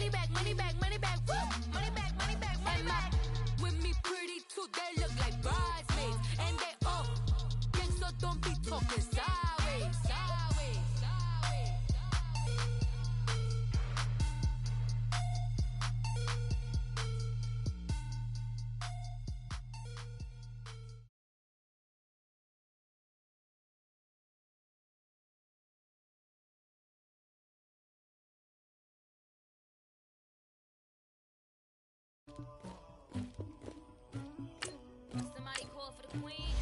money back, money back, money back, woo! Money back, money back, money back. With me pretty too, they look like bridesmaids. And they all think so, don't be talking sideways, sideways, sideways. Somebody call for the queen.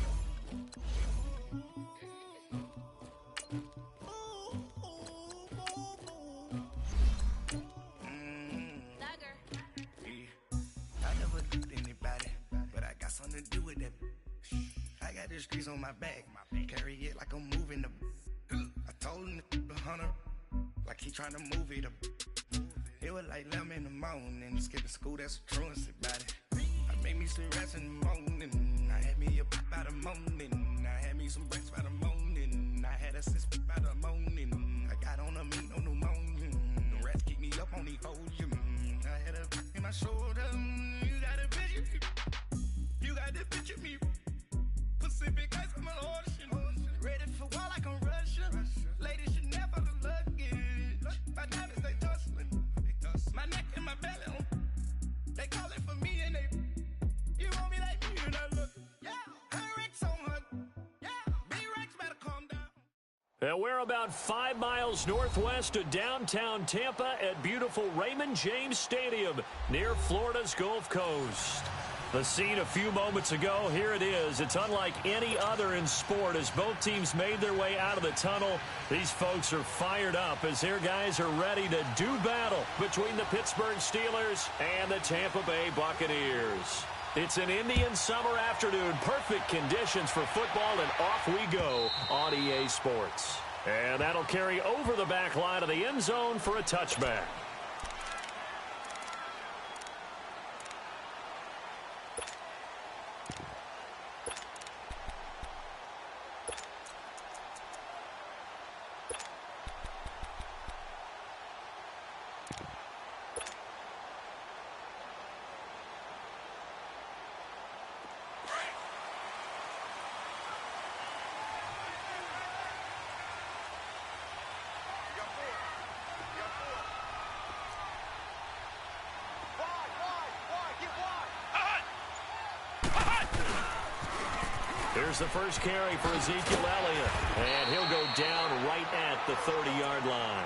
Dagger. I never did anybody, but I got something to do with that. I got the streets on my back, carry it like I'm moving the. I told him the hunter, like he trying to move it up. It was like 11 in the morning, skipping school, that's a truancy about it. I made me some rest in the morning, I had me a pop by the morning, I had me some breaks by the morning, I had a sis by the morning, I got on a meat, no pneumonia, the rats keep me up on the podium, I had a in my shoulder, you got a picture me, you got the picture me, Pacific ice on my ocean, ready for war like I'm Russia, ladies should never the luggage, my diamonds they tussling, my neck and my belly, they call it for me and they, you want me like me and I look, yeah, her Rex on her, yeah, B-Rex better calm down. And we're about 5 miles northwest of downtown Tampa at beautiful Raymond James Stadium near Florida's Gulf Coast. The scene a few moments ago, here it is. It's unlike any other in sport as both teams made their way out of the tunnel. These folks are fired up as their guys are ready to do battle between the Pittsburgh Steelers and the Tampa Bay Buccaneers. It's an Indian summer afternoon, perfect conditions for football, and off we go on EA Sports. And that'll carry over the back line of the end zone for a touchback. Here's the first carry for Ezekiel Elliott, and he'll go down right at the 30-yard line.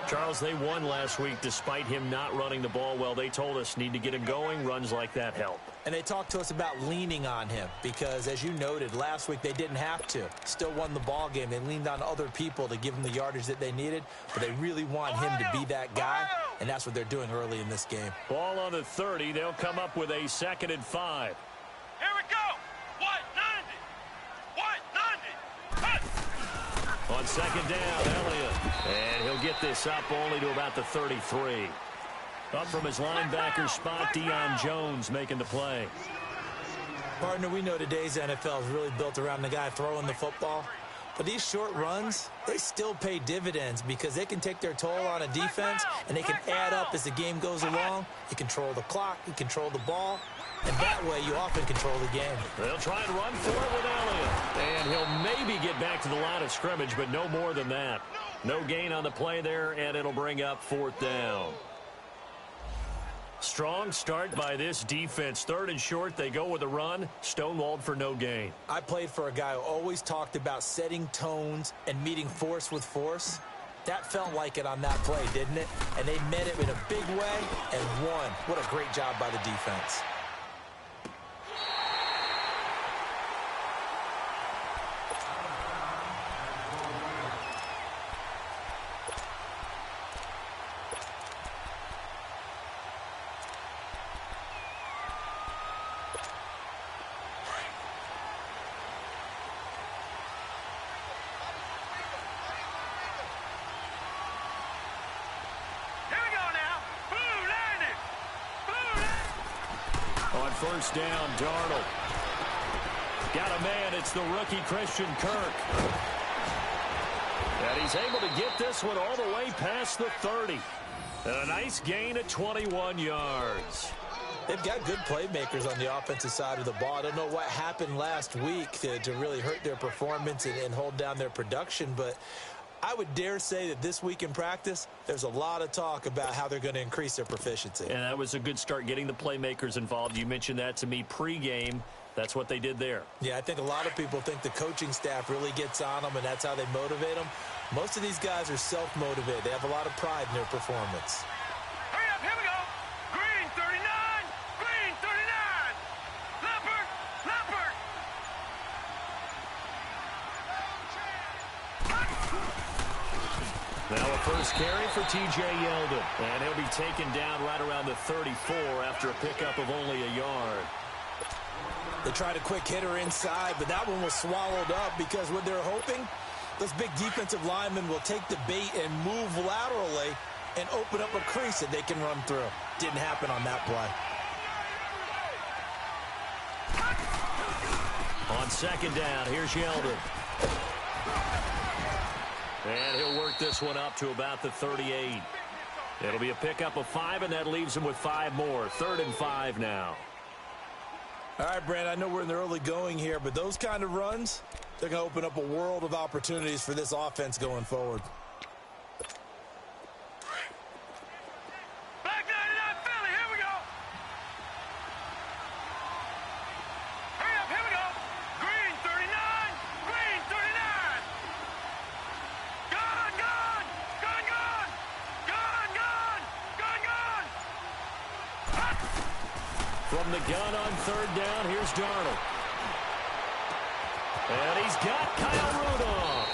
Charles, they won last week despite him not running the ball well. They told us need to get him going. Runs like that help. And they talked to us about leaning on him because, as you noted, last week they didn't have to. Still won the ball game. They leaned on other people to give them the yardage that they needed, but they really want him to be that guy, and that's what they're doing early in this game. Ball on the 30. They'll come up with a 2nd and 5. Here we go. 190. 190. On 2nd down, Elliott. And he'll get this up only to about the 33. Up from his linebacker spot, Deion Jones making the play. Partner, we know today's NFL is really built around the guy throwing the football. But these short runs, they still pay dividends because they can take their toll on a defense, and they can add up as the game goes along. You control the clock, you control the ball, and that way you often control the game. They'll try and run for it with Elliott. And he'll maybe get back to the line of scrimmage, but no more than that. No gain on the play there, and it'll bring up 4th down. Strong start by this defense. 3rd and short, they go with a run. Stonewalled for no gain. I played for a guy who always talked about setting tones and meeting force with force. That felt like it on that play, didn't it? And they met it in a big way and won. What a great job by the defense. First down, Darnold. Got a man, it's the rookie Christian Kirk. And he's able to get this one all the way past the 30. And a nice gain of 21 yards. They've got good playmakers on the offensive side of the ball. I don't know what happened last week to really hurt their performance and hold down their production, but I would dare say that this week in practice, there's a lot of talk about how they're going to increase their proficiency. And that was a good start, getting the playmakers involved. You mentioned that to me pregame. That's what they did there. Yeah, I think a lot of people think the coaching staff really gets on them, and that's how they motivate them. Most of these guys are self-motivated. They have a lot of pride in their performance. Hurry up, here we go. Green 39, green 39. Leopard, leopard. Now a first carry for T.J. Yeldon. And he'll be taken down right around the 34 after a pickup of only a yard. They tried a quick hitter inside, but that one was swallowed up because what they're hoping, those big defensive linemen will take the bait and move laterally and open up a crease that they can run through. Didn't happen on that play. On second down, here's Yeldon. And he'll work this one up to about the 38. It'll be a pickup of 5, and that leaves him with 5 more. 3rd and 5 now. All right, Brand, I know we're in the early going here, but those kind of runs, they're going to open up a world of opportunities for this offense going forward. Black 99 Philly, here we go. Hurry up, here we go. Green 39, green 39. Gone, gone, gone, gone. Gone, gone, gone, gone. From the gun on 3rd down, here's Darnold. And he's got Kyle Rudolph.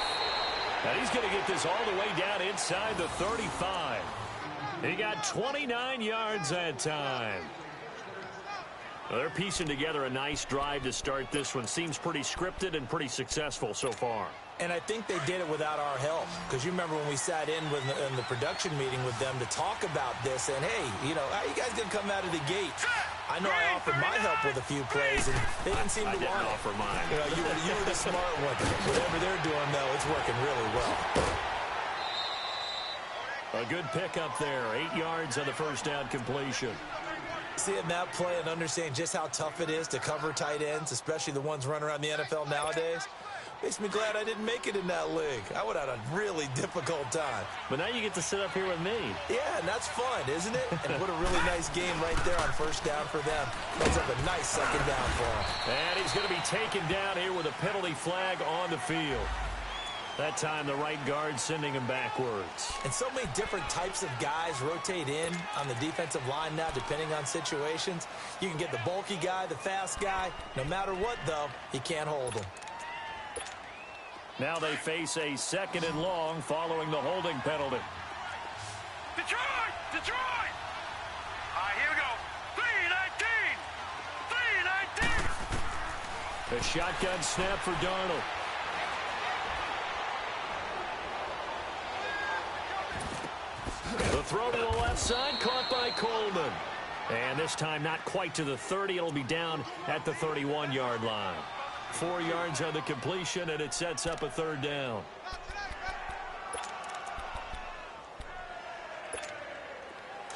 And he's going to get this all the way down inside the 35. He got 29 yards that time. Well, they're piecing together a nice drive to start this one. Seems pretty scripted and pretty successful so far. And I think they did it without our help. Because you remember when we sat in the production meeting with them to talk about this. And, hey, you know, how you guys going to come out of the gate? I know I offered my help with a few plays, and they didn't seem to want it. I didn't offer mine. You know, you were the smart one. Whatever they're doing, though, it's working really well. A good pickup there. 8 yards on the first down completion. Seeing that play and understanding just how tough it is to cover tight ends, especially the ones running around the NFL nowadays, makes me glad I didn't make it in that league. I would have had a really difficult time. But now you get to sit up here with me. Yeah, and that's fun, isn't it? And what a really nice game right there on first down for them. That's up a nice second down for them. And he's going to be taken down here with a penalty flag on the field. That time the right guard sending him backwards. And so many different types of guys rotate in on the defensive line now, depending on situations. You can get the bulky guy, the fast guy. No matter what, though, he can't hold him. Now they face a 2nd and long following the holding penalty. Detroit, Detroit. All right, here we go. 3-19, 3-19. A shotgun snap for Darnold. The throw to the left side, caught by Coleman. And this time not quite to the 30. It'll be down at the 31-yard line. 4 yards on the completion, and it sets up a 3rd down.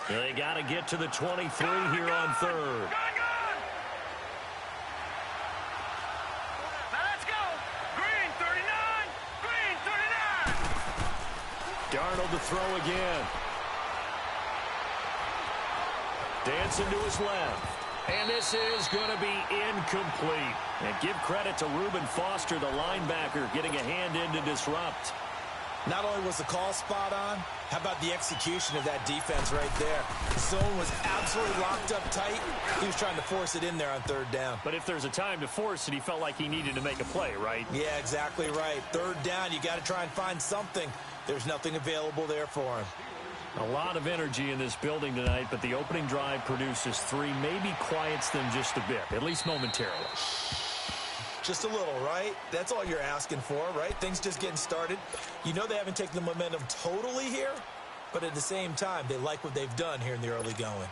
They got to get to the 23 here on 3rd. Now let's go. Green 39, green 39. Darnold to throw again. Dancing to his left. And this is going to be incomplete. And give credit to Reuben Foster, the linebacker, getting a hand in to disrupt. Not only was the call spot on, how about the execution of that defense right there? The zone was absolutely locked up tight. He was trying to force it in there on 3rd down. But if there's a time to force it, he felt like he needed to make a play, right? Yeah, exactly right. 3rd down, you got to try and find something. There's nothing available there for him. A lot of energy in this building tonight, but the opening drive produces 3, maybe quiets them just a bit, at least momentarily. Just a little, right? That's all you're asking for, right? Things just getting started. You know they haven't taken the momentum totally here, but at the same time, they like what they've done here in the early going.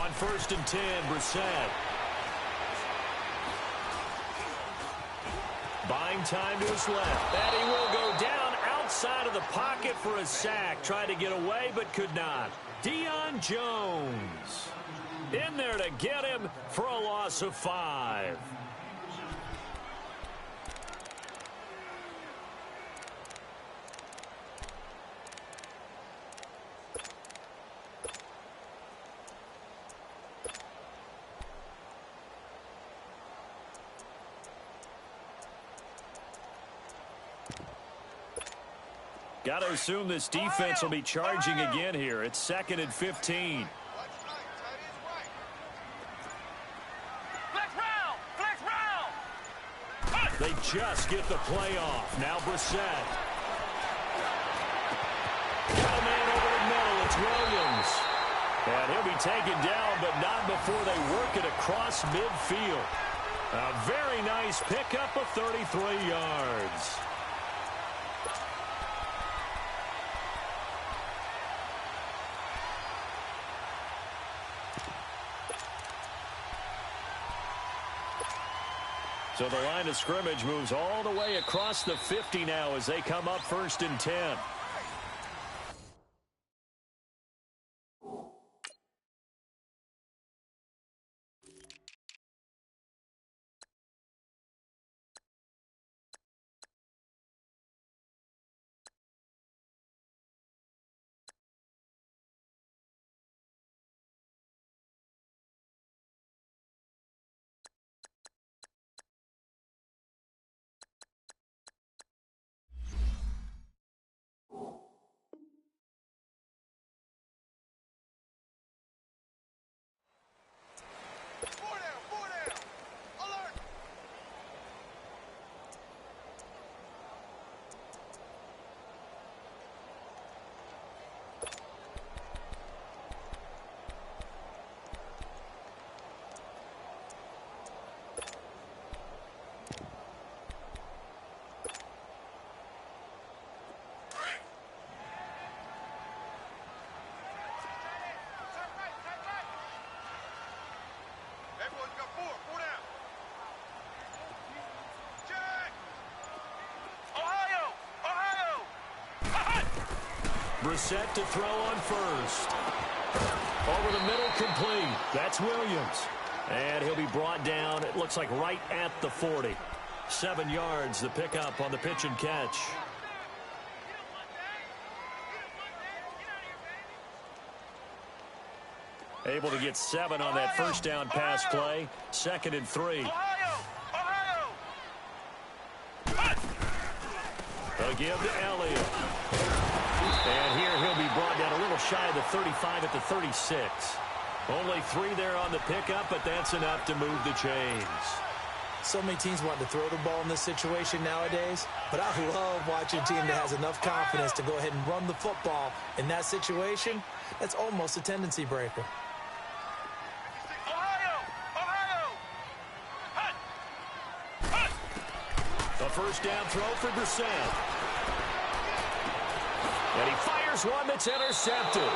On 1st and 10, Brissett. Buying time to his left. And he will go down outside of the pocket for a sack. Tried to get away, but could not. Deion Jones in there to get him for a loss of 5. Got to assume this defense will be charging again here. It's 2nd and 15. They just get the play off. Now Brissett. Got a man over the middle. It's Williams. And he'll be taken down, but not before they work it across midfield. A very nice pickup of 33 yards. So the line of scrimmage moves all the way across the 50 now as they come up 1st and 10. Brissett to throw on 1st. Over the middle, complete. That's Williams. And he'll be brought down, it looks like right at the 40. 7 yards, the pickup on the pitch and catch. Able to get 7 on that first down pass play. 2nd and 3. They'll give to Elliott. And here he'll be brought down a little shy of the 35 at the 36. Only 3 there on the pickup, but that's enough to move the chains. So many teams want to throw the ball in this situation nowadays, but I love watching a team that has enough confidence to go ahead and run the football in that situation. That's almost a tendency breaker. A first down throw for Brissett. And he fires one that's intercepted.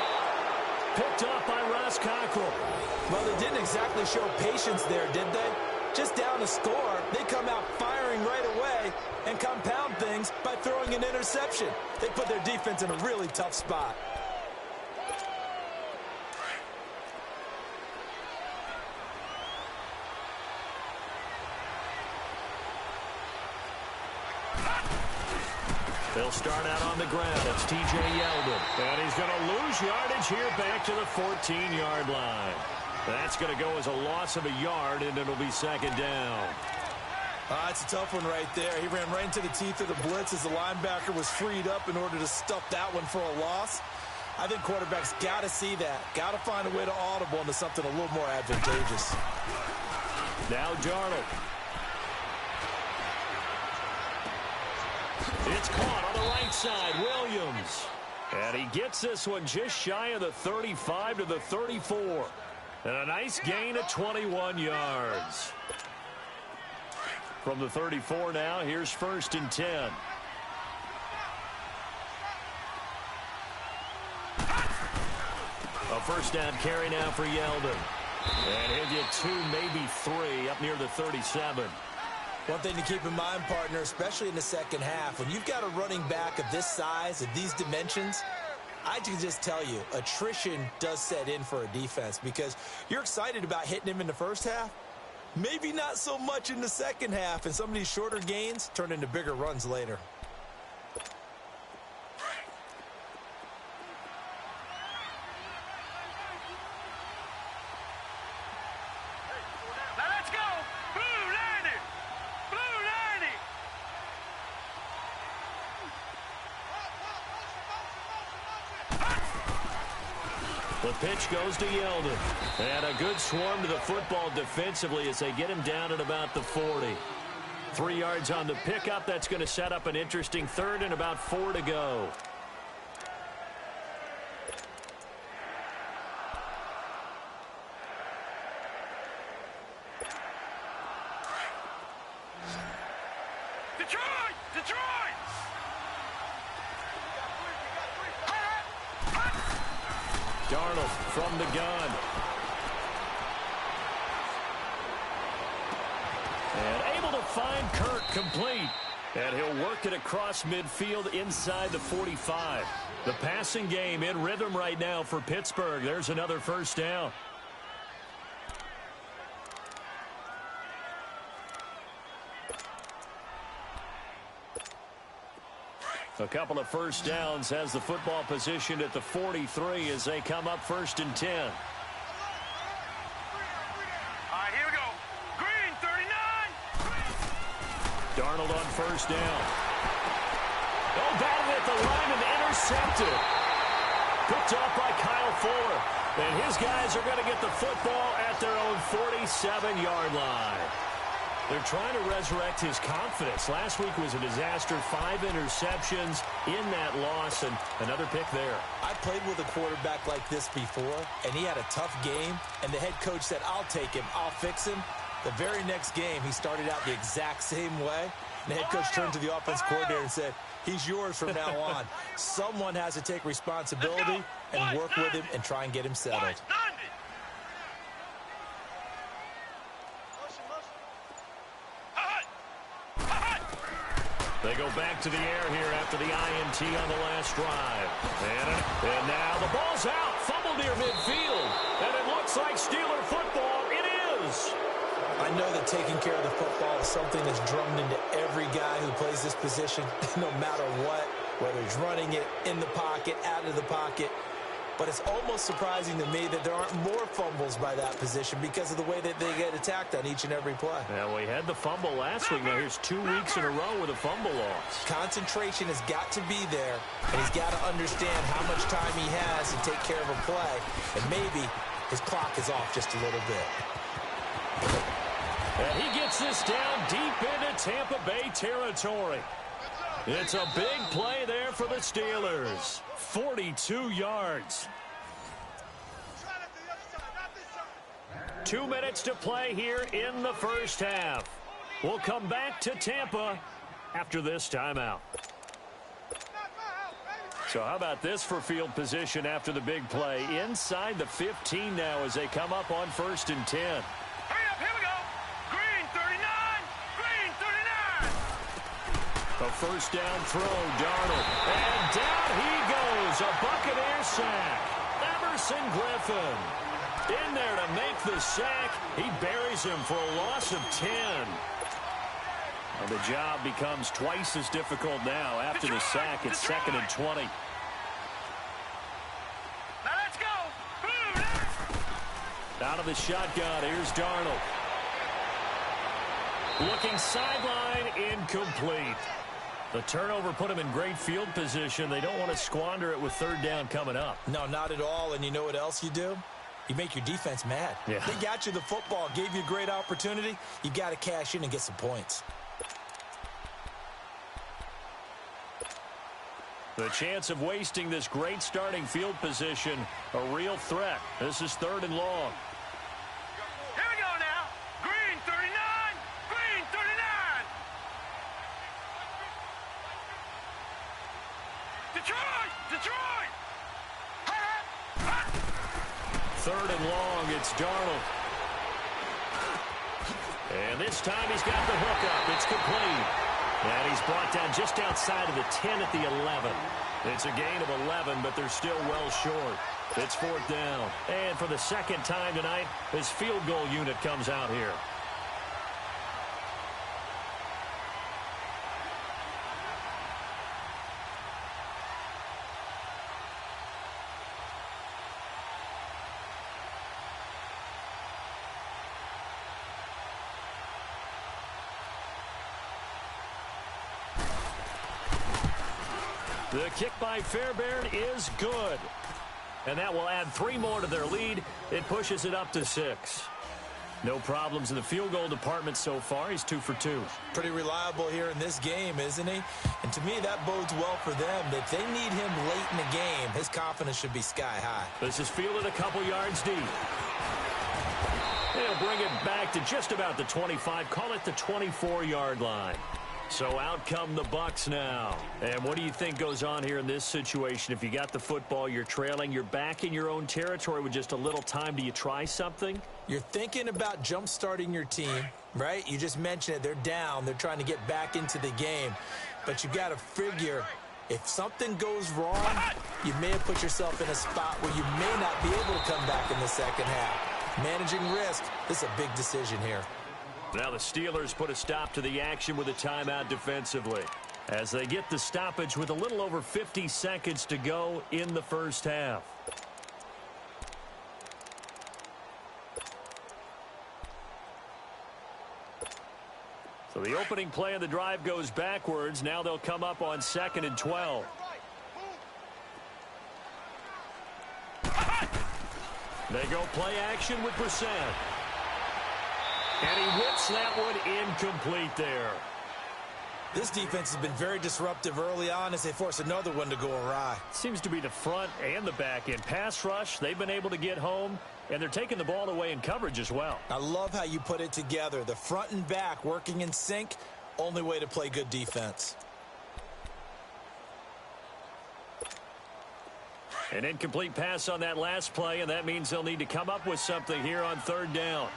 Picked up by Ross Cockrell. Well, they didn't exactly show patience there, did they? Just down a score, they come out firing right away and compound things by throwing an interception. They put their defense in a really tough spot. They'll start out on the ground. It's T.J. Yeldon. And he's going to lose yardage here back to the 14-yard line. That's going to go as a loss of a yard, and it'll be 2nd down. It's a tough one right there. He ran right into the teeth of the blitz as the linebacker was freed up in order to stuff that one for a loss. I think quarterbacks got to see that. Got to find a way to audible into something a little more advantageous. Now Darnold. It's caught on the right side. Williams. And he gets this one just shy of the 35 to the 34. And a nice gain of 21 yards. From the 34 now, here's 1st and 10. A first down carry now for Yeldon. And he'll get 2, maybe 3, up near the 37. One thing to keep in mind, partner, especially in the second half, when you've got a running back of this size, of these dimensions, I can just tell you, attrition does set in for a defense because you're excited about hitting him in the first half. Maybe not so much in the second half, and some of these shorter gains turn into bigger runs later. Now let's go. Blue 90. Blue 90. The pitch goes to Yeldon. And a good swarm to the football defensively as they get him down at about the 40. 3 yards on the pickup. That's going to set up an interesting third and about 4 to go. Detroit! Detroit! Darnold from the gun. And able to find Kirk complete. And he'll work it across midfield inside the 45. The passing game in rhythm right now for Pittsburgh. There's another first down. A couple of first downs has the football positioned at the 43 as they come up 1st and 10. All right, here we go. Green 39. Darnold on first down. Oh, batted at the line and intercepted. Picked up by Kyle Fuller. And his guys are going to get the football at their own 47-yard line. They're trying to resurrect his confidence. Last week was a disaster. 5 interceptions in that loss, and another pick there. I played with a quarterback like this before, and he had a tough game, and the head coach said, I'll take him, I'll fix him. The very next game, he started out the exact same way. And the head coach turned to the offense coordinator and said, he's yours from now on. Someone has to take responsibility and work with him and try and get him settled. They go back to the air here after the INT on the last drive. And now the ball's out. Fumble near midfield. And it looks like Steeler football. It is. I know that taking care of the football is something that's drummed into every guy who plays this position, no matter what, whether he's running it, in the pocket, out of the pocket. But it's almost surprising to me that there aren't more fumbles by that position because of the way that they get attacked on each and every play. Yeah, we had the fumble last week. Now here's 2 weeks in a row with a fumble loss. Concentration has got to be there, and he's got to understand how much time he has to take care of a play. And maybe his clock is off just a little bit. And he gets this down deep into Tampa Bay territory. It's a big play there for the Steelers. 42 yards. 2 minutes to play here in the first half. We'll come back to Tampa after this timeout. So how about this for field position after the big play? Inside the 15 now as they come up on 1st and 10. Hurry up, here we go. Green 39. Green 39. A first down throw, Darnold. And down he goes. A Buccaneer sack. Emerson Griffin in there to make the sack. He buries him for a loss of 10. And the job becomes twice as difficult now after the sack. It's 2nd and 20. Now let's go. Out of the shotgun, here's Darnold. Looking sideline, incomplete. The turnover put him in great field position. They don't want to squander it with 3rd down coming up. No, not at all. And you know what else you do? You make your defense mad. Yeah. They got you the football, gave you a great opportunity. You got to cash in and get some points. The chance of wasting this great starting field position, a real threat. This is 3rd and long. Here we go now. Green 39. Green 39. Detroit. Detroit. 3rd and long, it's Darnold. And this time he's got the hook up. It's complete. And he's brought down just outside of the 10 at the 11. It's a gain of 11, but they're still well short. It's 4th down. And for the second time tonight, his field goal unit comes out here. The kick by Fairbairn is good. And that will add 3 more to their lead. It pushes it up to 6. No problems in the field goal department so far. He's 2 for 2. Pretty reliable here in this game, isn't he? And to me, that bodes well for them. If they need him late in the game, his confidence should be sky high. This is fielded a couple yards deep. They'll bring it back to just about the 25. Call it the 24-yard line. So out come the Bucs now. And what do you think goes on here in this situation? If you got the football, you're trailing, you're back in your own territory with just a little time. Do you try something? You're thinking about jump-starting your team, right? You just mentioned it. They're down. They're trying to get back into the game. But you got to figure, if something goes wrong, you may have put yourself in a spot where you may not be able to come back in the second half. Managing risk, this is a big decision here. Now the Steelers put a stop to the action with a timeout defensively as they get the stoppage with a little over 50 seconds to go in the first half. So the opening play of the drive goes backwards. Now they'll come up on 2nd and 12. They go play action with Brissett. And he whips that one incomplete there. This defense has been very disruptive early on as they force another one to go awry. Seems to be the front and the back end. Pass rush, they've been able to get home, and they're taking the ball away in coverage as well. I love how you put it together. The front and back working in sync, only way to play good defense. An incomplete pass on that last play, and that means they'll need to come up with something here on 3rd down.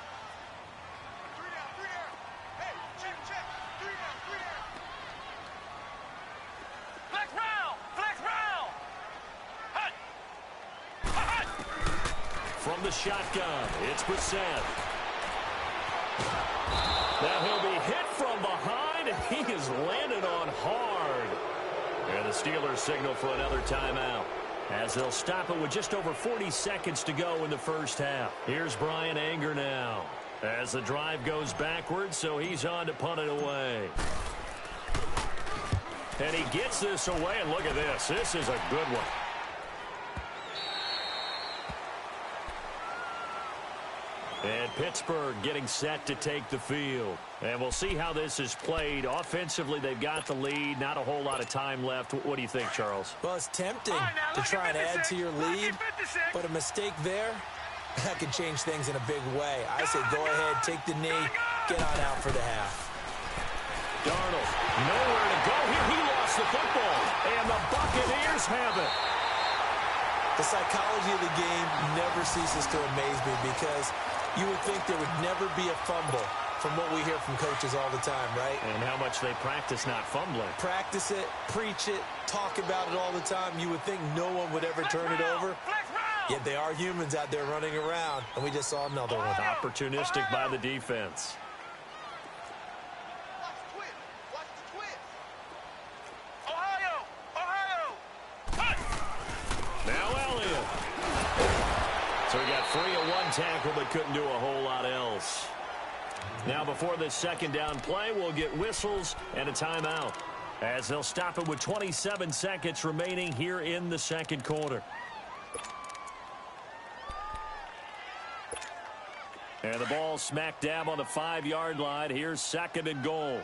From the shotgun, it's Brissett. Now he'll be hit from behind, and he is landed on hard. And the Steelers signal for another timeout as they'll stop it with just over 40 seconds to go in the first half. Here's Brian Anger now as the drive goes backwards, so he's on to punt it away. And he gets this away, and look at this. This is a good one. And Pittsburgh getting set to take the field. And we'll see how this is played. Offensively, they've got the lead. Not a whole lot of time left. What do you think, Charles? Well, it's tempting to try and add to your lead, but a mistake there, that could change things in a big way. I say go ahead, take the knee, get on out for the half. Darnold, nowhere to go here. He lost the football, and the Buccaneers have it. The psychology of the game never ceases to amaze me because you would think there would never be a fumble from what we hear from coaches all the time, right? And how much they practice not fumbling. Practice it, preach it, talk about it all the time. You would think no one would ever turn it over. Yet they are humans out there running around, and we just saw another one. Opportunistic by the defense. So he got free of one tackle but couldn't do a whole lot else. Now before this second down play, we'll get whistles and a timeout as they'll stop it with 27 seconds remaining here in the second quarter. And the ball smack dab on the 5-yard line. Here's 2nd and goal.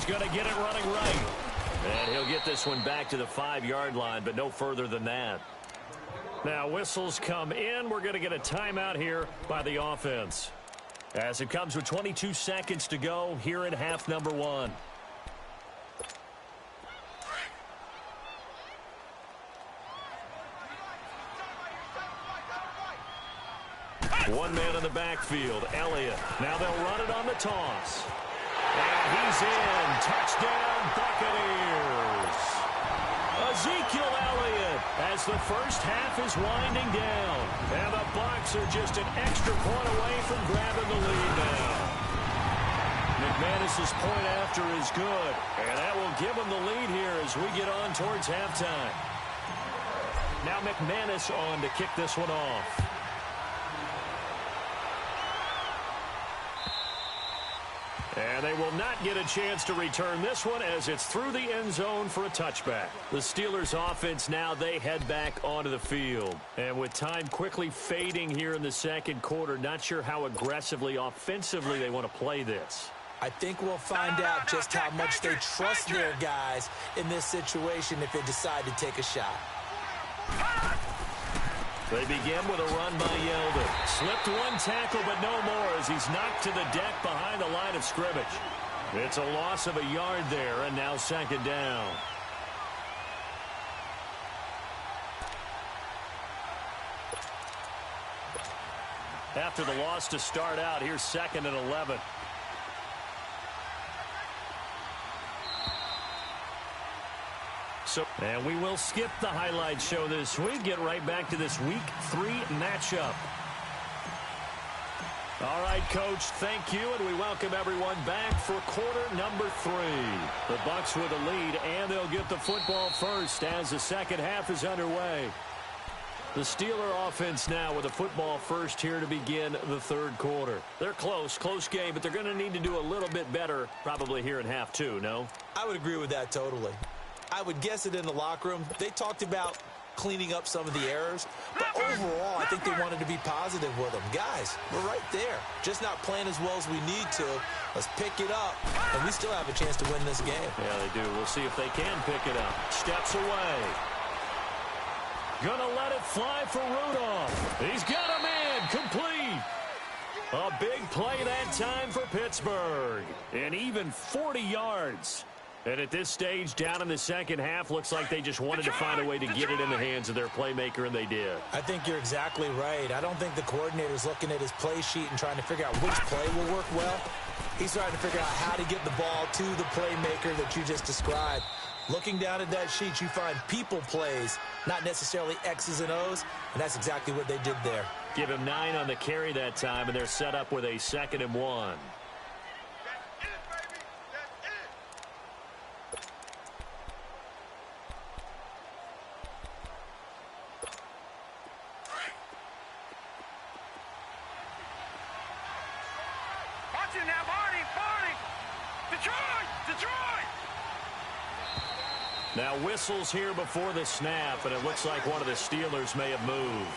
going to get it running right. And he'll get this one back to the 5-yard line, but no further than that. Now whistles come in. We're going to get a timeout here by the offense, as it comes with 22 seconds to go here in half number 1. One man in the backfield, Elliott. Now they'll run it on the toss. And he's in. Touchdown, Buccaneers. Ezekiel Elliott as the first half is winding down. And the Bucs are just an extra point away from grabbing the lead now. McManus's point after is good. And that will give them the lead here as we get on towards halftime. Now McManus on to kick this one off. And they will not get a chance to return this one as it's through the end zone for a touchback. The Steelers offense now, they head back onto the field. And with time quickly fading here in the second quarter, not sure how aggressively, offensively they want to play this. I think we'll find out just how much they trust their guys in this situation if they decide to take a shot. They begin with a run by Yeldon. Slipped one tackle, but no more as he's knocked to the deck behind the line of scrimmage. It's a loss of a yard there, and now second down. After the loss to start out, here's 2nd and 11. And we will skip the highlight show this week. Get right back to this Week 3 matchup. All right, Coach, thank you, and we welcome everyone back for quarter number 3. The Bucs with a lead, and they'll get the football first as the second half is underway. The Steeler offense now with a football first here to begin the third quarter. They're close game, but they're going to need to do a little bit better probably here in half 2, no? I would agree with that totally. I would guess it in the locker room. They talked about cleaning up some of the errors, but overall, I think they wanted to be positive with them. Guys, we're right there. Just not playing as well as we need to. Let's pick it up, and we still have a chance to win this game. Yeah, they do. We'll see if they can pick it up. Steps away. Gonna let it fly for Rudolph. He's got a man complete. A big play that time for Pittsburgh. And even 40 yards. And at this stage, down in the second half, looks like they just wanted to find a way to get it in the hands of their playmaker, and they did. I think you're exactly right. I don't think the coordinator's looking at his play sheet and trying to figure out which play will work well. He's trying to figure out how to get the ball to the playmaker that you just described. Looking down at that sheet, you find people plays, not necessarily X's and O's, and that's exactly what they did there. Give him 9 on the carry that time, and they're set up with a 2nd and 1. Now whistles here before the snap, and it looks like one of the Steelers may have moved.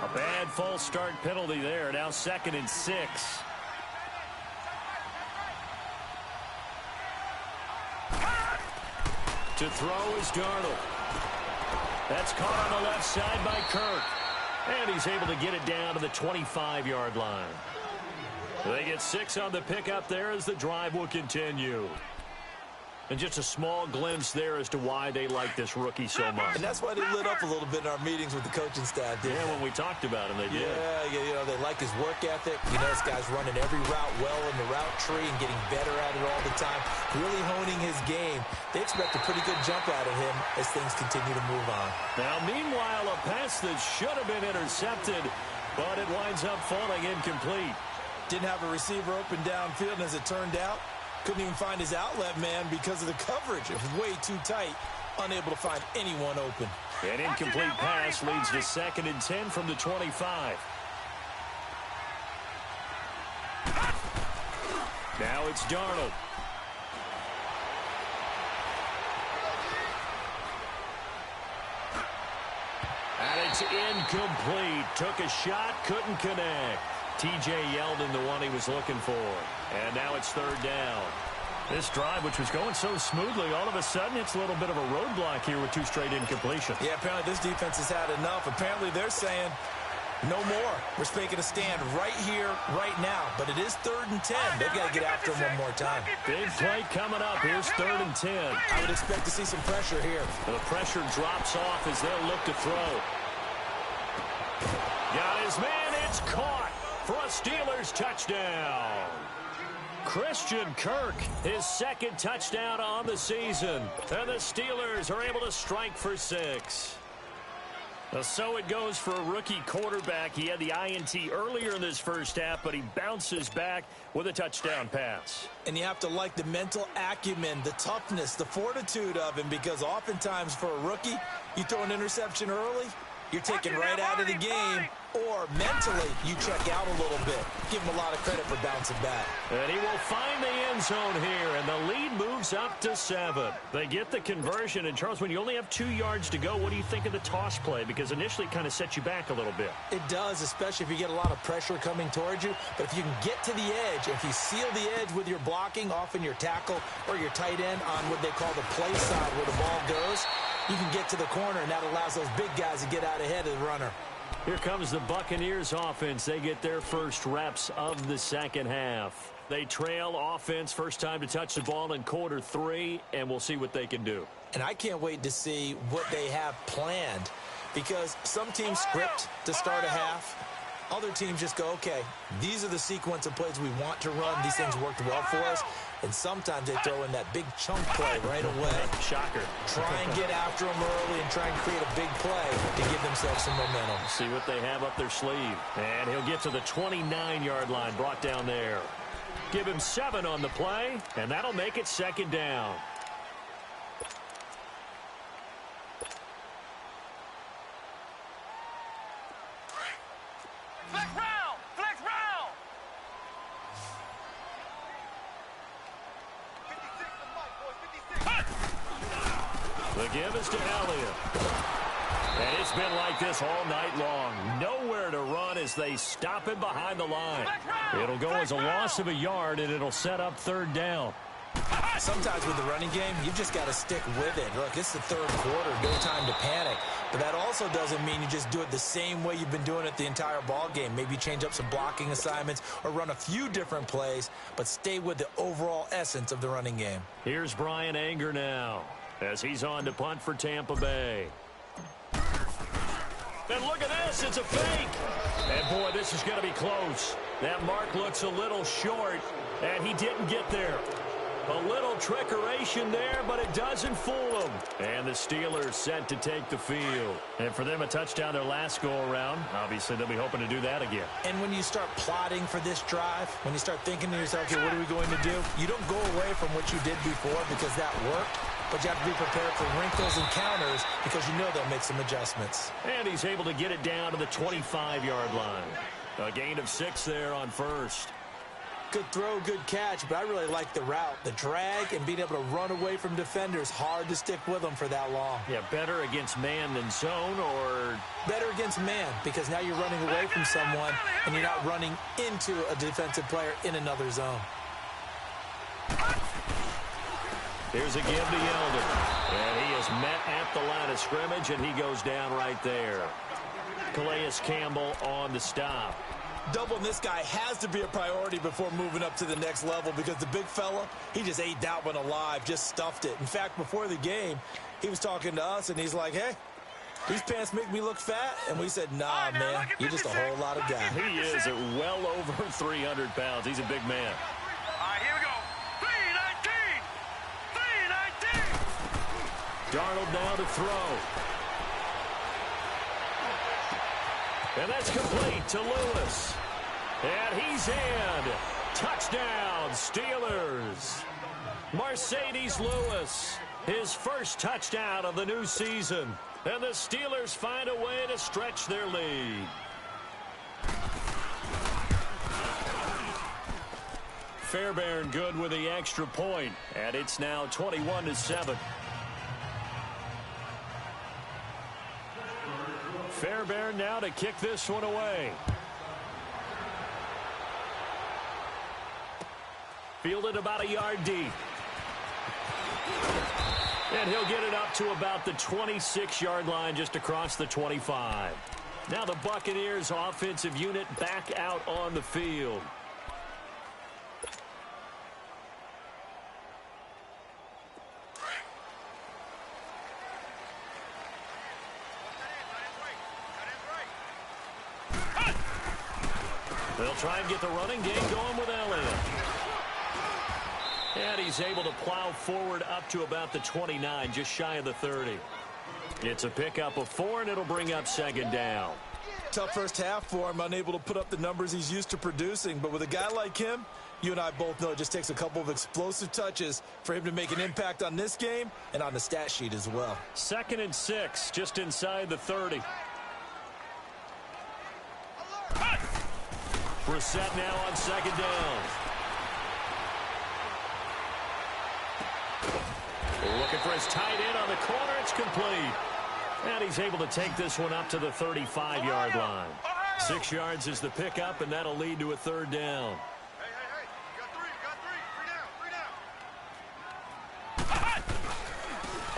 A bad false start penalty there. Now 2nd and 6. To throw is Darnold. That's caught on the left side by Kirk. And he's able to get it down to the 25-yard line. They get 6 on the pickup there as the drive will continue. And just a small glimpse there as to why they like this rookie so much. And that's why they lit up a little bit in our meetings with the coaching staff. Yeah, when we talked about him, they did. Yeah, you know, they like his work ethic. You know, this guy's running every route well in the route tree and getting better at it all the time. Really honing his game. They expect a pretty good jump out of him as things continue to move on. Now, meanwhile, a pass that should have been intercepted, but it winds up falling incomplete. Didn't have a receiver open downfield, and as it turned out, couldn't even find his outlet man because of the coverage. It was way too tight, unable to find anyone open. An incomplete pass leads to 2nd and 10 from the 25. Now it's Darnold. And it's incomplete. Took a shot, couldn't connect. T.J. Yeldon, the one he was looking for. And now it's third down. This drive, which was going so smoothly, all of a sudden it's a little bit of a roadblock here with 2 straight incompletions. Yeah, apparently this defense has had enough. Apparently they're saying no more. We're making a stand right here, right now. But it is 3rd and 10. They've got to get after him one more time. Big play coming up. Here's 3rd and 10. I would expect to see some pressure here. The pressure drops off as they'll look to throw. Got his man. It's caught for a Steelers touchdown. Christian Kirk, his 2nd touchdown on the season. And the Steelers are able to strike for 6. So it goes for a rookie quarterback. He had the INT earlier in this first half, but he bounces back with a touchdown pass. And you have to like the mental acumen, the toughness, the fortitude of him, because oftentimes for a rookie, you throw an interception early, you're taken right out of the game, or mentally you check out a little bit. Give him a lot of credit for bouncing back. And he will find the end zone here, and the lead moves up to 7. They get the conversion, and Charles, when you only have 2 yards to go, what do you think of the toss play? Because initially it kind of sets you back a little bit. It does, especially if you get a lot of pressure coming towards you. But if you can get to the edge, if you seal the edge with your blocking, often your tackle or your tight end on what they call the play side where the ball goes, you can get to the corner, and that allows those big guys to get out ahead of the runner. Here comes the Buccaneers offense. They get their first reps of the second half. They trail offense, first time to touch the ball in quarter 3, and we'll see what they can do. And I can't wait to see what they have planned, because some teams script to start a half. Other teams just go, okay, these are the sequence of plays we want to run. These things worked well for us. And sometimes they throw in that big chunk play right away. Shocker. Try and get after them early and try and create a big play to give themselves some momentum. See what they have up their sleeve. And he'll get to the 29-yard line, brought down there. Give him 7 on the play, and that'll make it 2nd down. Flex round! Flex round! The give is to Elliott. And it's been like this all night long. Nowhere to run as they stop him behind the line. It'll go as a loss of a yard, and it'll set up 3rd down. Sometimes with the running game, you've just got to stick with it. Look, it's the 3rd quarter, no time to panic. But that also doesn't mean you just do it the same way you've been doing it the entire ball game. Maybe change up some blocking assignments or run a few different plays, but stay with the overall essence of the running game. Here's Brian Anger now as he's on to punt for Tampa Bay. And look at this, it's a fake. And boy, this is going to be close. That mark looks a little short, and he didn't get there. A little trickeration there, but it doesn't fool them. And the Steelers set to take the field. And for them, a touchdown their last go-around. Obviously, they'll be hoping to do that again. And when you start plotting for this drive, when you start thinking to yourself, okay, what are we going to do? You don't go away from what you did before because that worked. But you have to be prepared for wrinkles and counters because you know they'll make some adjustments. And he's able to get it down to the 25-yard line. A gain of 6 there on first. Good throw, good catch, but I really like the route. The drag and being able to run away from defenders, hard to stick with them for that long. Yeah, better against man than zone, or better against man, because now you're running away from someone and you're not running into a defensive player in another zone. Here's a give to Yeldon. And he is met at the line of scrimmage, and he goes down right there. Calais Campbell on the stop. Doubling this guy has to be a priority before moving up to the next level, because the big fella, he just ate that one alive, just stuffed it. In fact, before the game, he was talking to us, and he's like, hey, these pants make me look fat. And we said, nah, man, you're just a whole lot of guy. He is at well over 300 pounds. He's a big man. All right, here we go. 319! 319! Darnold now to throw. And that's complete to Lewis. And he's in. Touchdown, Steelers. Mercedes Lewis, his first touchdown of the new season. And the Steelers find a way to stretch their lead. Fairbairn good with the extra point. And it's now 21-7. Fairbairn now to kick this one away. Fielded about a yard deep. And he'll get it up to about the 26-yard line, just across the 25. Now the Buccaneers offensive unit back out on the field. They'll try and get the running game going with Elliott. And he's able to plow forward up to about the 29, just shy of the 30. It's a pickup of 4, and it'll bring up second down. Tough first half for him, unable to put up the numbers he's used to producing. But with a guy like him, you and I both know it just takes a couple of explosive touches for him to make an impact on this game and on the stat sheet as well. 2nd and 6, just inside the 30. Brissett now on second down. Looking for his tight end on the corner. It's complete. And he's able to take this one up to the 35-yard line. 6 yards is the pickup, and that'll lead to a third down. Hey. You got three. Three down.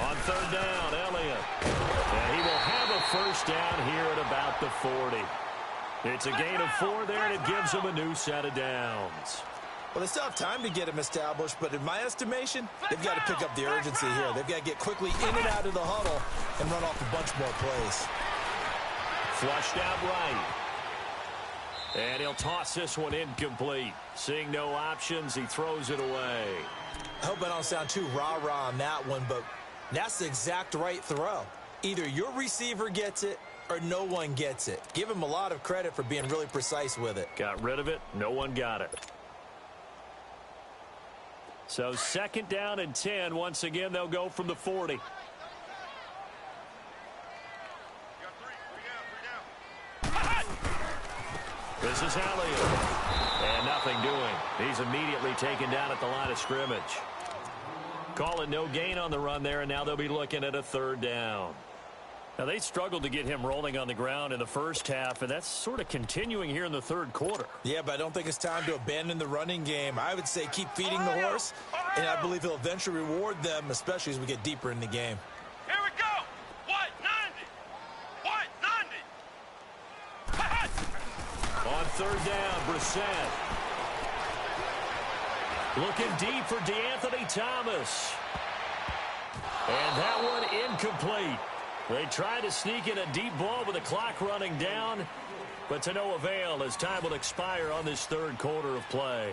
On third down, Elliott. And he will have a first down here at about the 40. It's a gain of 4 there, and it gives him a new set of downs. Well, they still have time to get him established, but in my estimation, they've got to pick up the urgency here. They've got to get quickly in and out of the huddle and run off a bunch more plays. Flushed out right. And he'll toss this one incomplete. Seeing no options, he throws it away. I hope I don't sound too rah-rah on that one, but that's the exact right throw. Either your receiver gets it or no one gets it. Give him a lot of credit for being really precise with it. Got rid of it. No one got it. So 2nd down and 10. Once again, they'll go from the 40. You got three down. This is Elliott. And nothing doing. He's immediately taken down at the line of scrimmage. Calling no gain on the run there, and now they'll be looking at a third down. Now, they struggled to get him rolling on the ground in the first half, and that's sort of continuing here in the third quarter. Yeah, but I don't think it's time to abandon the running game. I would say keep feeding the horse, and I believe he'll eventually reward them, especially as we get deeper in the game. Here we go. What? 90. On third down, Brissett. Looking deep for DeAnthony Thomas. And that one incomplete. They try to sneak in a deep ball with the clock running down, but to no avail as time will expire on this third quarter of play.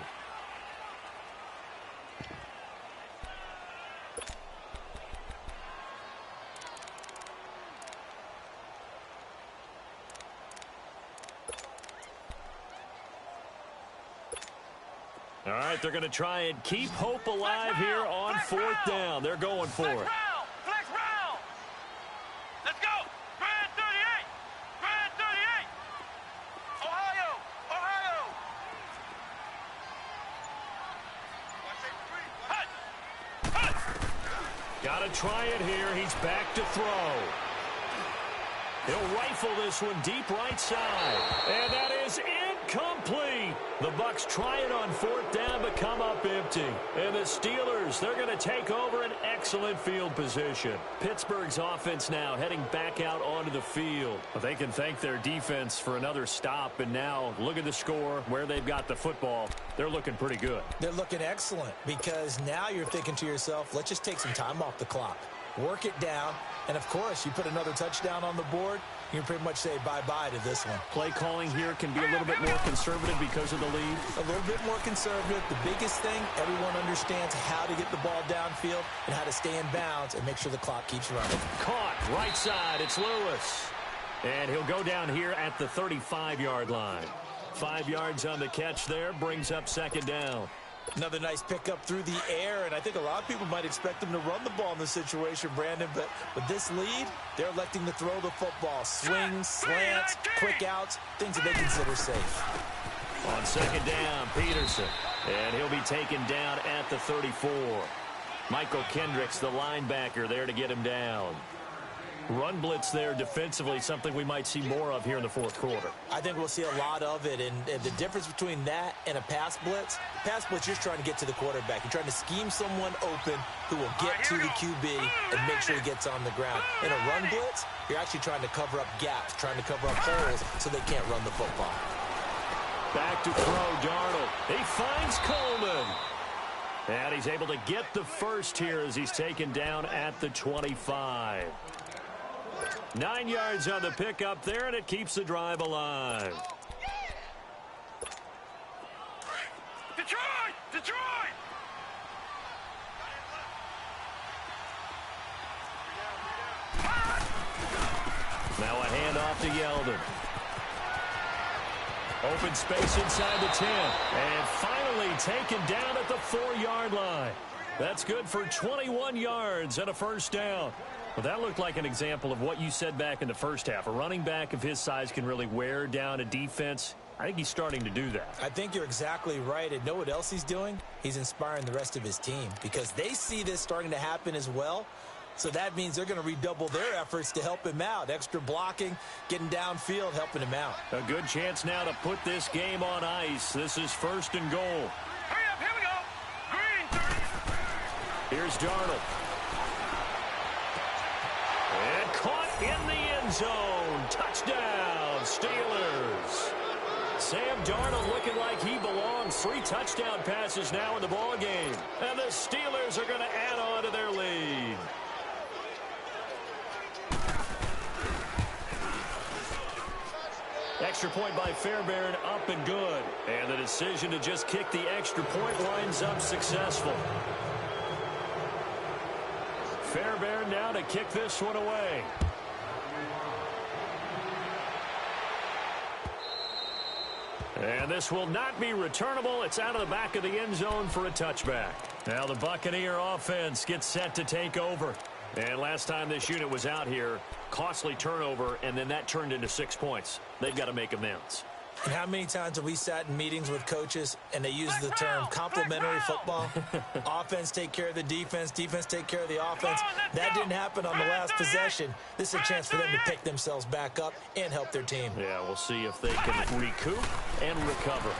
All right, they're going to try and keep hope alive here on 4th down. They're going for it. Flex round. Let's go. Grand 38. Grand 38. Ohio. Got to try it here. He's back to throw. He'll rifle this one deep right side. And that is incomplete. The Bucs try it on 4th down but come up empty. And the Steelers, they're going to take over an excellent field position. Pittsburgh's offense now heading back out onto the field. But they can thank their defense for another stop. And now look at the score, where they've got the football. They're looking pretty good. They're looking excellent because now you're thinking to yourself, let's just take some time off the clock. Work it down, and of course, you put another touchdown on the board, you can pretty much say bye-bye to this one. Play calling here can be a little bit more conservative because of the lead. A little bit more conservative. The biggest thing, everyone understands how to get the ball downfield and how to stay in bounds and make sure the clock keeps running. Caught, right side, it's Lewis. And he'll go down here at the 35-yard line. 5 yards on the catch there, brings up second down. Another nice pickup through the air, and I think a lot of people might expect them to run the ball in this situation, Brandon, but with this lead, they're electing to throw the football. Swings, slants, quick outs, things that they consider safe. On second down, Peterson, and he'll be taken down at the 34. Michael Kendricks, the linebacker, there to get him down. Run blitz there defensively, something we might see more of here in the fourth quarter. I think we'll see a lot of it, and the difference between that and a pass blitz, you're just trying to get to the quarterback. You're trying to scheme someone open who will get to the QB and make sure he gets on the ground. In a run blitz, you're actually trying to cover up gaps, trying to cover up holes so they can't run the football. Back to throw, Darnold. He finds Coleman. And he's able to get the first here as he's taken down at the 25. 9 yards on the pickup there, and it keeps the drive alive. Detroit! Detroit! Now a handoff to Yeldon. Open space inside the 10. And finally taken down at the 4-yard line. That's good for 21 yards and a first down. Well, that looked like an example of what you said back in the first half. A running back of his size can really wear down a defense. I think he's starting to do that. I think you're exactly right. And know what else he's doing? He's inspiring the rest of his team because they see this starting to happen as well. So that means they're going to redouble their efforts to help him out. Extra blocking, getting downfield, helping him out. A good chance now to put this game on ice. This is 1st and goal. Hurry up, here we go. Green 30. Here's Darnold. And caught in the end zone. Touchdown, Steelers. Sam Darnold looking like he belongs. 3 touchdown passes now in the ballgame. And the Steelers are going to add on to their lead. Extra point by Fairbairn, up and good. And the decision to just kick the extra point winds up successful. Fairbairn now to kick this one away. And this will not be returnable. It's out of the back of the end zone for a touchback. Now the Buccaneer offense gets set to take over. And last time this unit was out here, costly turnover, and then that turned into 6 points. They've got to make amends. And how many times have we sat in meetings with coaches and they use the term complementary football? Offense take care of the defense, defense take care of the offense. That didn't happen on the last possession. This is a chance for them to pick themselves back up and help their team. Yeah, we'll see if they can recoup and recover.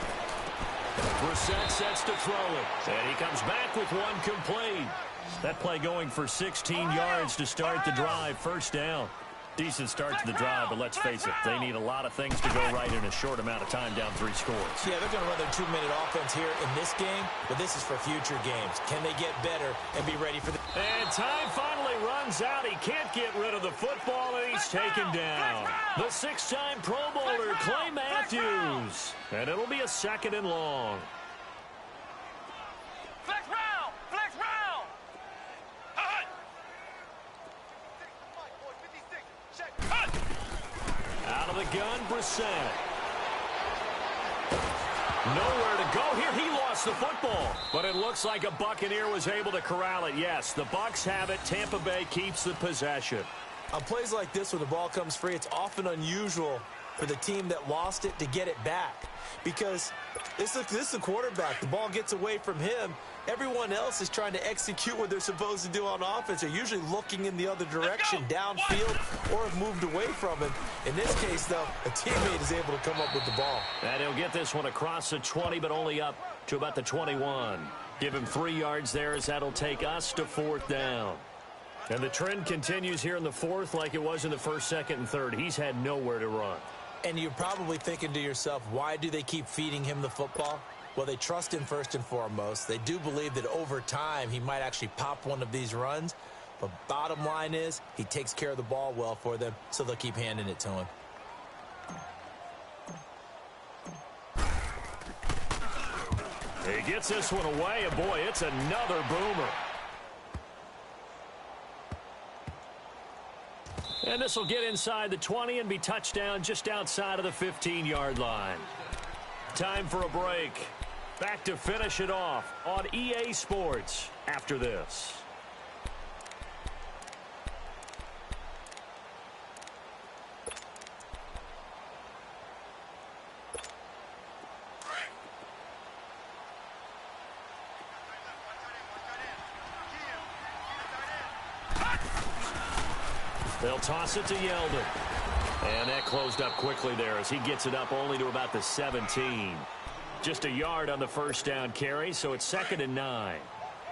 Brissett sets to throw it. And he comes back with one complete. That play going for 16 yards to start the drive. First down. Decent start to the drive, but let's face it, they need a lot of things to go right in a short amount of time, down 3 scores. Yeah, they're going to run their 2-minute offense here in this game, but this is for future games. Can they get better and be ready for the... And time finally runs out. He can't get rid of the football, and he's taken down. The 6-time Pro Bowler, Clay Matthews. And it'll be a 2nd and long. Flex round! Flex round! Out of the gun, Brissett. Nowhere to go here. He lost the football. But it looks like a Buccaneer was able to corral it. Yes, the Bucs have it. Tampa Bay keeps the possession. On plays like this where the ball comes free, it's often unusual for the team that lost it to get it back. Because this is a quarterback. The ball gets away from him. Everyone else is trying to execute what they're supposed to do on offense. They're usually looking in the other direction, downfield, or have moved away from him. In this case, though, a teammate is able to come up with the ball. And he'll get this one across the 20, but only up to about the 21. Give him 3 yards there as that'll take us to 4th down. And the trend continues here in the 4th like it was in the 1st, 2nd, and 3rd. He's had nowhere to run. And you're probably thinking to yourself, why do they keep feeding him the football? Well, they trust him first and foremost. They do believe that over time he might actually pop one of these runs. But bottom line is he takes care of the ball well for them, so they'll keep handing it to him. He gets this one away, and boy, it's another boomer. And this will get inside the 20 and be touchdown just outside of the 15-yard line. Time for a break. Back to finish it off on EA Sports after this. They'll toss it to Yeldon. And that closed up quickly there as he gets it up only to about the 17. Just a yard on the first down carry, so it's 2nd and 9.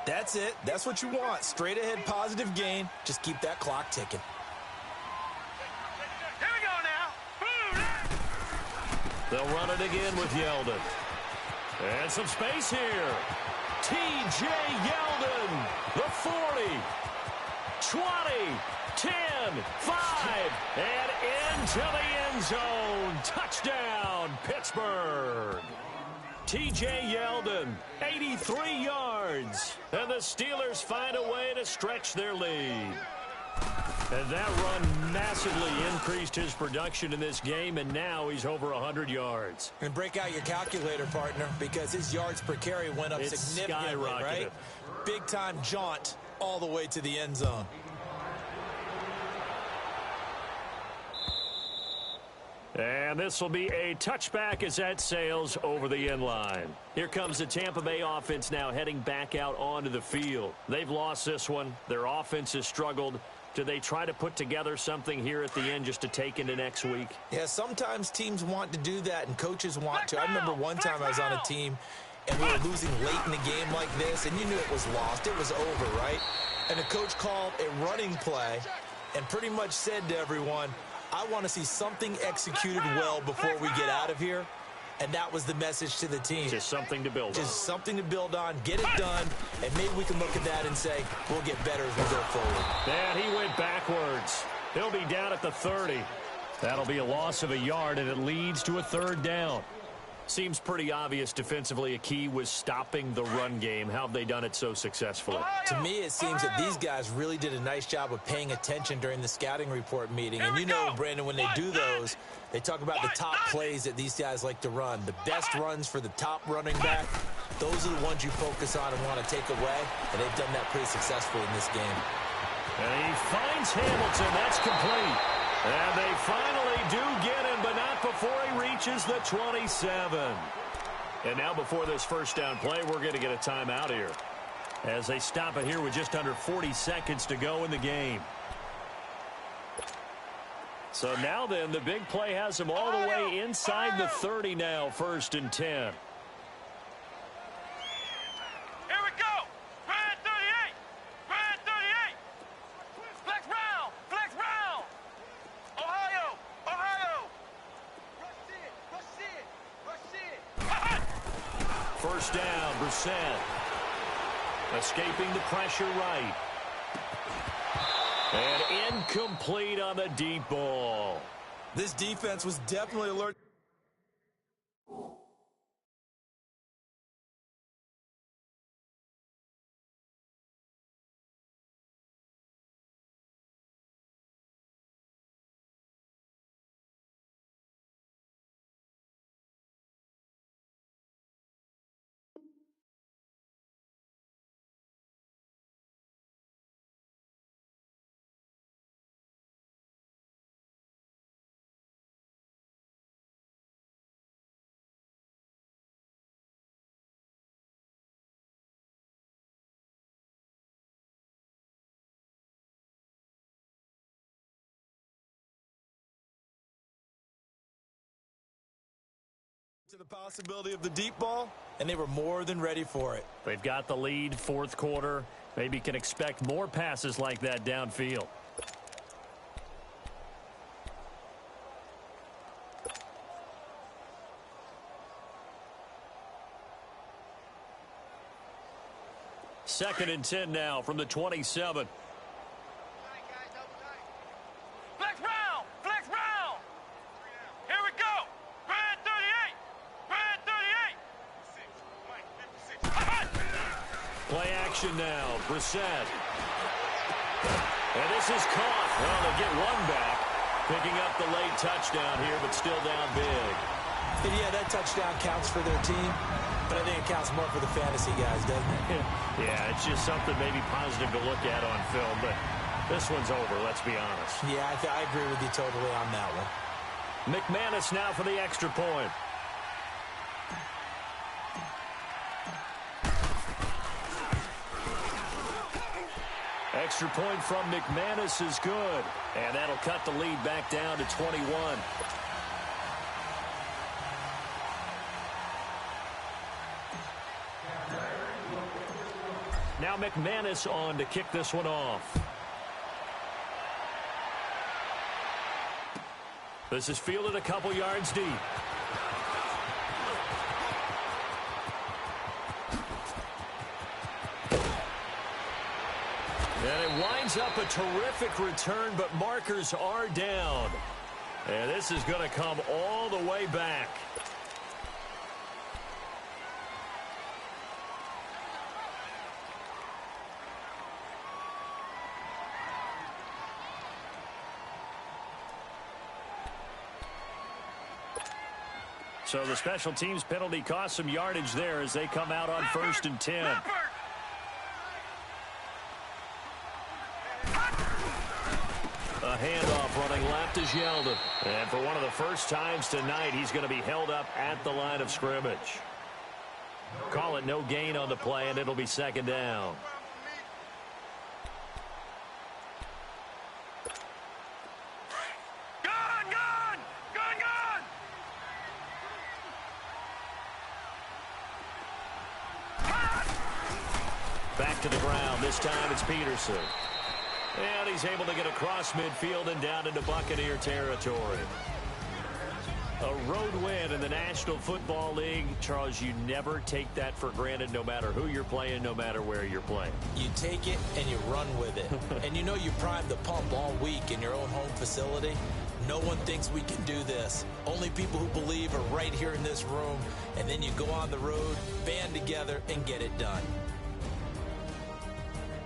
That's it. That's what you want. Straight ahead positive gain. Just keep that clock ticking. Here we go now. They'll run it again with Yeldon. And some space here. T.J. Yeldon, the 40, 20, 10, 5, and into the end zone. Touchdown, Pittsburgh. T.J. Yeldon, 83 yards. And the Steelers find a way to stretch their lead. And that run massively increased his production in this game, and now he's over 100 yards. And break out your calculator, partner, because his yards per carry went up significantly, right? Big-time jaunt all the way to the end zone. And this will be a touchback as that sails over the end line. Here comes the Tampa Bay offense now heading back out onto the field. They've lost this one. Their offense has struggled. Do they try to put together something here at the end just to take into next week? Yeah, sometimes teams want to do that and coaches want to. I remember one time I was on a team and we were losing late in the game like this, and you knew it was lost. It was over, right? And the coach called a running play and pretty much said to everyone, I want to see something executed well before we get out of here. And that was the message to the team. Just something to build on. Just something to build on, get it done, and maybe we can look at that and say, we'll get better as we go forward. And he went backwards. He'll be down at the 30. That'll be a loss of a yard, and it leads to a 3rd down. Seems pretty obvious defensively a key was stopping the run game. How have they done it so successfully? To me, it seems that these guys really did a nice job of paying attention during the scouting report meeting. And you know, Brandon, when they do those, they talk about the top plays that these guys like to run. The best runs for the top running back, those are the ones you focus on and want to take away. And they've done that pretty successfully in this game. And he finds Hamilton. That's complete. And they finally do get him, but not before he reaches the 27. And now before this first down play, we're going to get a timeout here as they stop it here with just under 40 seconds to go in the game. So now then, the big play has them all the way inside the 30 now, 1st and 10. Here we go. Red 38. Red 38. Flex round. Flex round. Ohio. Ohio. Rush it. First down, Brissett. Escaping the pressure right. And incomplete on the deep ball. This defense was definitely alert. To the possibility of the deep ball, and they were more than ready for it. They've got the lead, 4th quarter. Maybe can expect more passes like that downfield. Second and 10 now from the 27. Flex round. Flex round. Here we go. Red 38. Red 38. Play action now. Brissett. And this is caught. Well, they get one back. Picking up the late touchdown here, but still down big. And yeah, that touchdown counts for their team, but I think it counts more for the fantasy guys, doesn't it? Yeah, it's just something maybe positive to look at on film, but this one's over, let's be honest. Yeah, I agree with you totally on that one. McManus now for the extra point. Extra point from McManus is good. And that'll cut the lead back down to 21. Now McManus on to kick this one off. This is fielded a couple yards deep. And it winds up a terrific return, but markers are down. And this is going to come all the way back. So the special teams penalty cost some yardage there as they come out on 1st and 10. A handoff running left is Yeldon. And for one of the first times tonight, he's going to be held up at the line of scrimmage. Call it no gain on the play, and it'll be 2nd down. Back to the ground. This time it's Peterson. And he's able to get across midfield and down into Buccaneer territory. A road win in the National Football League. Charles, you never take that for granted no matter who you're playing, no matter where you're playing. You take it and you run with it. And you know you primed the pump all week in your own home facility. No one thinks we can do this. Only people who believe are right here in this room. And then you go on the road, band together, and get it done.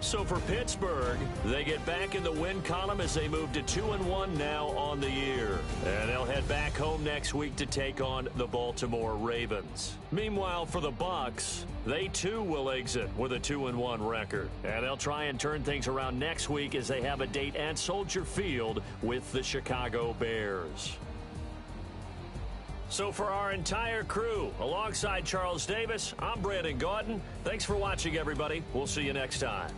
So for Pittsburgh, they get back in the win column as they move to 2-1 now on the year. And they'll head back home next week to take on the Baltimore Ravens. Meanwhile, for the Bucs, they too will exit with a 2-1 record. And they'll try and turn things around next week as they have a date at Soldier Field with the Chicago Bears. So for our entire crew, alongside Charles Davis, I'm Brandon Gaudin. Thanks for watching, everybody. We'll see you next time.